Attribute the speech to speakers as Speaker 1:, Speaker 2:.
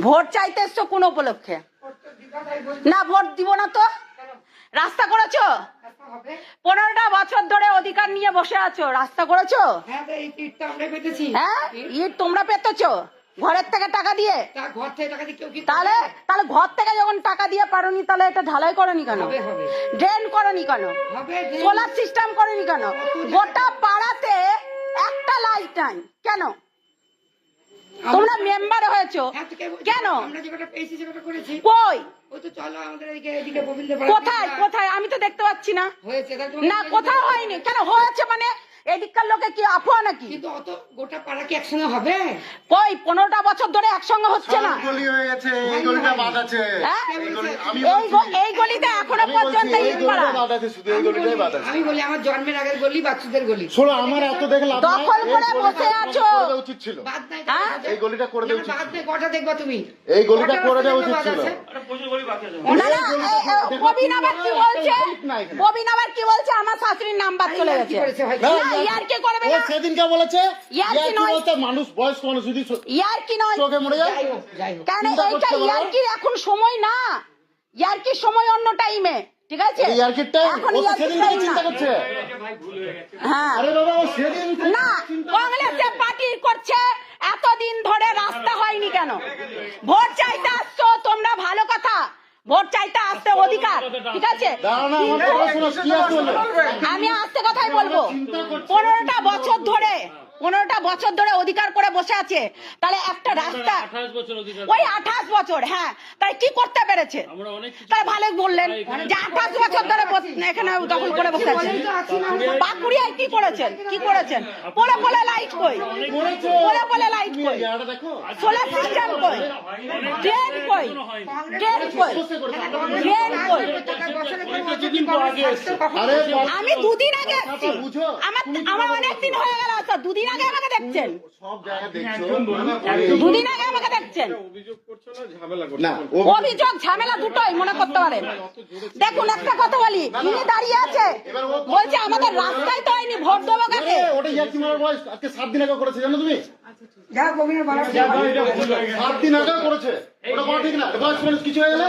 Speaker 1: Vote চাইতে এসছো কোন উপলক্ষে? না ভোট দিব না তো। রাস্তা করেছো? 15টা বছর ধরে অধিকার নিয়ে বসে আছো, রাস্তা করেছো? হ্যাঁ, ইট তোমরা পেতেছো ঘরের থেকে টাকা দিয়ে। তাহলে তাহলে ঘর থেকে যখন টাকা দিয়ে পারোনি, তাহলে এটা ঢালাই করনি কেন? ড্রেন করনি কেন? সোলার সিস্টেম করনি কেন? গোটা পাড়াতে একটা লাইট নাই কেন? তোমরা মেম্বার হয়েছো কেন? কই কোথায় কোথায়? আমি তো দেখতে পাচ্ছি না। না কোথাও হয়নি। কেন হয়েছে মানে এদিককার লোকে কি আফোয়া নাকি?
Speaker 2: গোটা পাড়া কি একসঙ্গে হবে?
Speaker 1: কই 15টা বছর ধরে একসঙ্গে হচ্ছে না। এই গলিতে এখনো পর্যন্ত
Speaker 2: আমি বলি আমার জন্মের আগের গলি, বাচ্চাদের গলি।
Speaker 3: শোনো, আমার এত দেখে লাভ নাই।
Speaker 1: দখল করে বসে আছো।
Speaker 3: উচিত ছিল
Speaker 2: এই গলিটা করে দেওয়া উচিত। বাদ নাই, কটা দেখবা তুমি?
Speaker 3: এই গলিটা করে দেওয়া উচিত ছিল।
Speaker 1: ববিন আবার কি বলছে? ববিন আবার কি বলছে? আমার শাশুড়ির নাম্বার চলে গেছে। ইয়ার কি করবে না?
Speaker 3: সেদিনকে বলেছে
Speaker 1: ইয়ার কি নয়,
Speaker 3: মানুষ বয়স্ক মানুষ যদি
Speaker 1: ইয়ার কি নয়
Speaker 3: চোখে মরে যায়।
Speaker 1: কেন এইটা ইয়ার কি? এখন সময় না, ইয়ার কি সময় অন্য টাইমে, ঠিক আছে?
Speaker 3: ইয়ারকির টাইম
Speaker 1: এখন
Speaker 3: ও সেদিন থেকে চিন্তা করছে।
Speaker 1: হ্যাঁ
Speaker 3: আরে বাবা ও সেদিন
Speaker 1: না, কংগ্রেসের পার্টি করছে এতদিন ধরে রাস্তা হয়নি কেন? ভোট চাইতে আসছো তোমরা, ভালো কথা, ভোট চাইতে আসতে অধিকার, ঠিক আছে? আমি আসতে কথাই বলবো। 15টা বছর ধরে অধিকার করে বসে আছে, তাহলে একটা রাস্তা ওই 28 বছর, হ্যাঁ, তাই কি করতে পেরেছে? তাই ভালো বললেন যে 28 বছর ধরে এখানে দখল করে বসে আছে। বাঁকুড়িয়ায় কি করেছেন? কি করেছেন? পোলে লাইট কই? পোলে লাইট কই? সোলার সিস্টেম কই? ড্রেন কই? ড্রেন কই? ড্রেন কই? আমি দুদিন আগে আসছি, আমার অনেকদিন হয়ে গেল। দুদিন আগে আমাকে দেখছেন, দুদিন আগে আমাকে দেখছেন। অভিযোগ ঝামেলা দুটোই মনে করতে পারেন। দেখুন একটা কথা বলি, ইনি দাঁড়িয়ে আছে বলছে আমাদের রাস্তায় তো হয়নি, ভোট দেবো কাকে?
Speaker 3: ওটা ইয়ার্কি মারার বয়স আজকে 7 দিন আগে করেছে, জানো তুমি? 7 দিন আগে করেছে, ওটা ঠিক না। বয়স মানুষ কিছু হয়ে গেলে